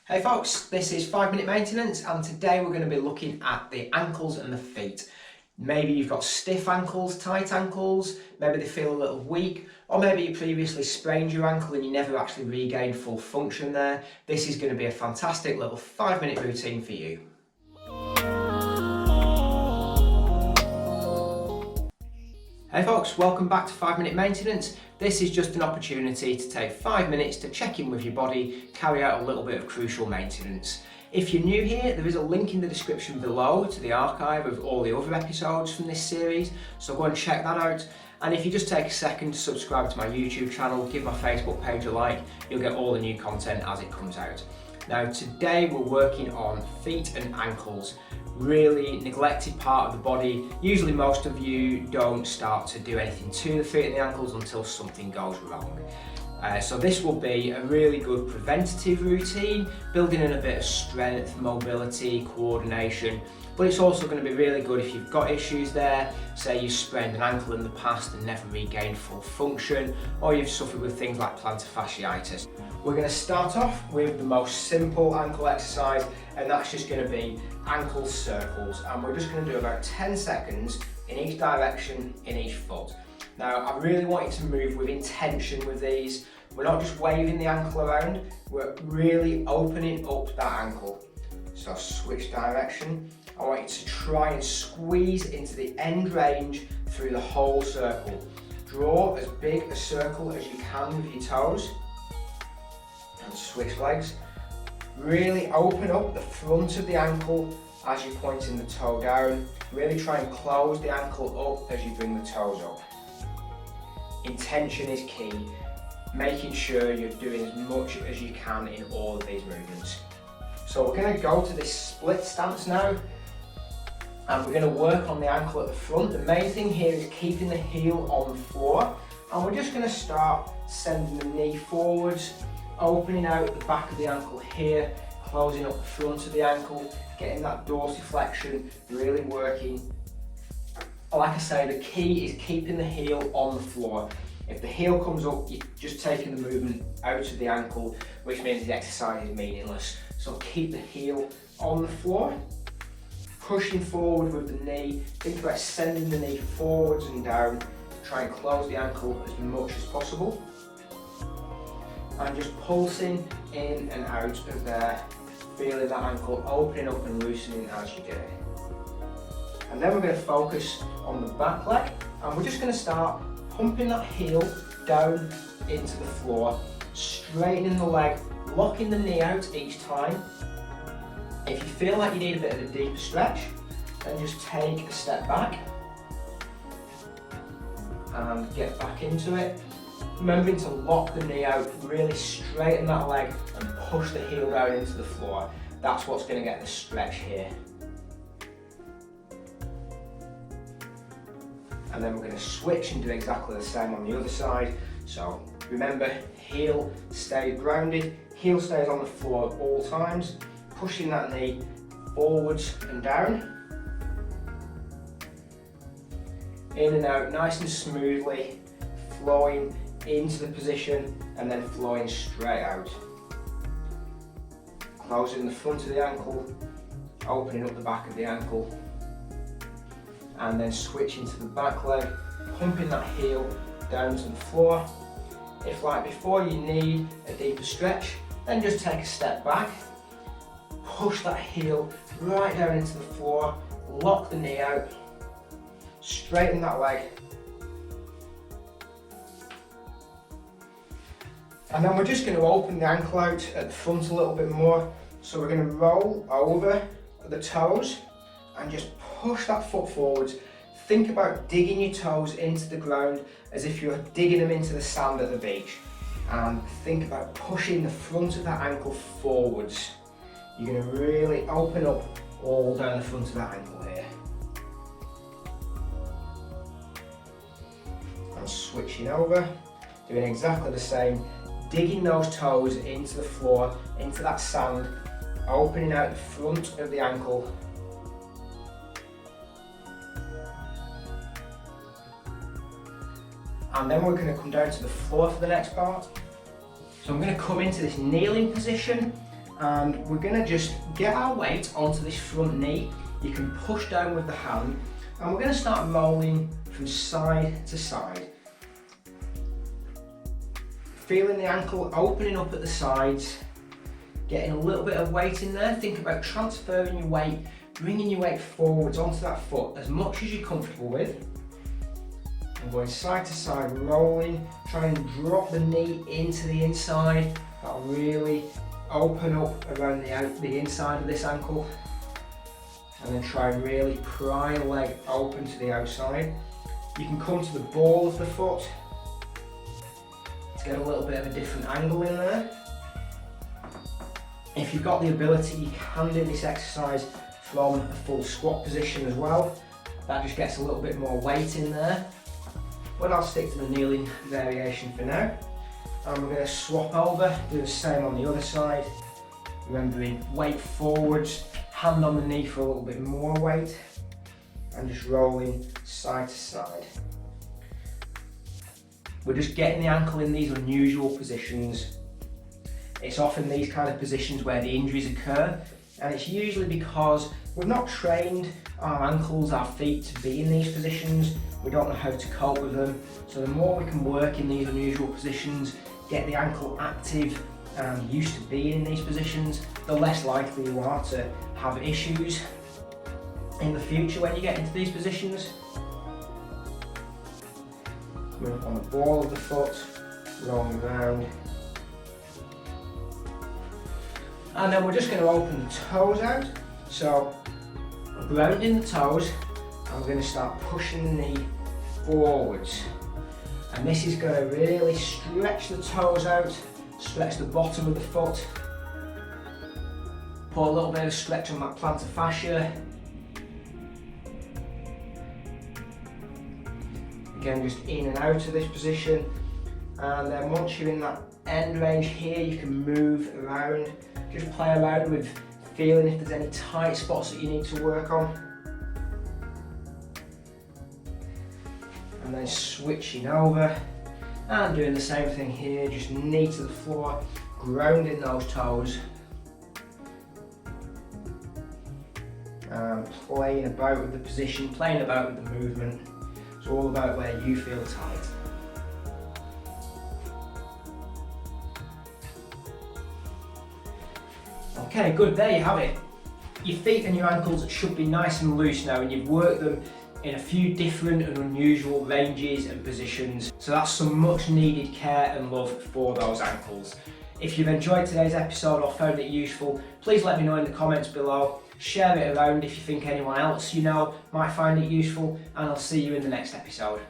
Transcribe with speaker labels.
Speaker 1: Hey folks, this is 5 Minute Maintenance, and today we're going to be looking at the ankles and the feet. Maybe you've got stiff ankles, tight ankles, maybe they feel a little weak, or maybe you previously sprained your ankle and you never actually regained full function there. This is going to be a fantastic little 5-minute routine for you. Hey folks, welcome back to 5 Minute Maintenance. This is just an opportunity to take 5 minutes to check in with your body, carry out a little bit of crucial maintenance. If you're new here, there is a link in the description below to the archive of all the other episodes from this series, so go and check that out. And if you just take a second to subscribe to my YouTube channel, give my Facebook page a like, you'll get all the new content as it comes out. Now today we're working on feet and ankles. Really neglected part of the body. Usually most of you don't start to do anything to the feet and the ankles until something goes wrong. So this will be a really good preventative routine, building in a bit of strength, mobility, coordination, but it's also going to be really good if you've got issues there, say you sprained an ankle in the past and never regained full function, or you've suffered with things like plantar fasciitis. We're going to start off with the most simple ankle exercise, and that's just going to be ankle circles, and we're just going to do about 10 seconds in each direction in each foot. Now I really want you to move with intention with these. We're not just waving the ankle around, we're really opening up that ankle. So switch direction. I want you to try and squeeze into the end range through the whole circle. Draw as big a circle as you can with your toes and switch legs. Really open up the front of the ankle as you're pointing the toe down. Really try and close the ankle up as you bring the toes up. Intention is key, making sure you're doing as much as you can in all of these movements. So we're going to go to this split stance now, and we're going to work on the ankle at the front. The main thing here is keeping the heel on the floor, and we're just going to start sending the knee forwards, opening out the back of the ankle here, closing up the front of the ankle, getting that dorsiflexion, really working. Like I say, the key is keeping the heel on the floor. If the heel comes up, you're just taking the movement out of the ankle, which means the exercise is meaningless. So keep the heel on the floor, pushing forward with the knee. Think about sending the knee forwards and down. Try and close the ankle as much as possible. And just pulsing in and out of there, feeling that ankle opening up and loosening as you do it. And then we're going to focus on the back leg, and we're just going to start pumping that heel down into the floor, straightening the leg, locking the knee out each time. If you feel like you need a bit of a deeper stretch, then just take a step back and get back into it. Remembering to lock the knee out, really straighten that leg and push the heel down into the floor. That's what's going to get the stretch here. And then we're going to switch and do exactly the same on the other side. So remember, heel stays grounded, heel stays on the floor at all times, pushing that knee forwards and down. In and out nice and smoothly, flowing into the position and then flowing straight out. Closing the front of the ankle, opening up the back of the ankle, and then switching to the back leg, pumping that heel down to the floor. If like before you need a deeper stretch, then just take a step back, push that heel right down into the floor, lock the knee out, straighten that leg, and then we're just going to open the ankle out at the front a little bit more. So we're going to roll over the toes and just push that foot forwards. Think about digging your toes into the ground as if you're digging them into the sand at the beach. And think about pushing the front of that ankle forwards. You're going to really open up all down the front of that ankle here. And switching over, doing exactly the same. Digging those toes into the floor, into that sand, opening out the front of the ankle. And then we're going to come down to the floor for the next part. So I'm going to come into this kneeling position, and we're going to just get our weight onto this front knee. You can push down with the hand, and we're going to start rolling from side to side. Feeling the ankle opening up at the sides, getting a little bit of weight in there. Think about transferring your weight, bringing your weight forwards onto that foot as much as you're comfortable with. And going side to side, rolling, try and drop the knee into the inside. That'll really open up around the inside of this ankle. And then try and really pry the leg open to the outside. You can come to the ball of the foot to get a little bit of a different angle in there. If you've got the ability, you can do this exercise from a full squat position as well. That just gets a little bit more weight in there. But I'll stick to the kneeling variation for now. And we're going to swap over, do the same on the other side. Remembering weight forwards, hand on the knee for a little bit more weight, and just rolling side to side. We're just getting the ankle in these unusual positions. It's often these kind of positions where the injuries occur, and it's usually because we've not trained our ankles, our feet to be in these positions. We don't know how to cope with them. So the more we can work in these unusual positions, get the ankle active and used to being in these positions, the less likely you are to have issues in the future when you get into these positions. Coming up on the ball of the foot, rolling around. And then we're just going to open the toes out. So grounding the toes, and we're going to start pushing the knee forwards. And this is going to really stretch the toes out, stretch the bottom of the foot. Put a little bit of stretch on that plantar fascia. Again, just in and out of this position. And then once you're in that end range here, you can move around. Just play around with feeling if there's any tight spots that you need to work on. And then switching over and doing the same thing here, just knee to the floor, grounding those toes. And playing about with the position, playing about with the movement. It's all about where you feel tight. Okay, good, there you have it. Your feet and your ankles should be nice and loose now, and you've worked them in a few different and unusual ranges and positions. So that's some much needed care and love for those ankles. If you've enjoyed today's episode or found it useful, please let me know in the comments below. Share it around if you think anyone else you know might find it useful, and I'll see you in the next episode.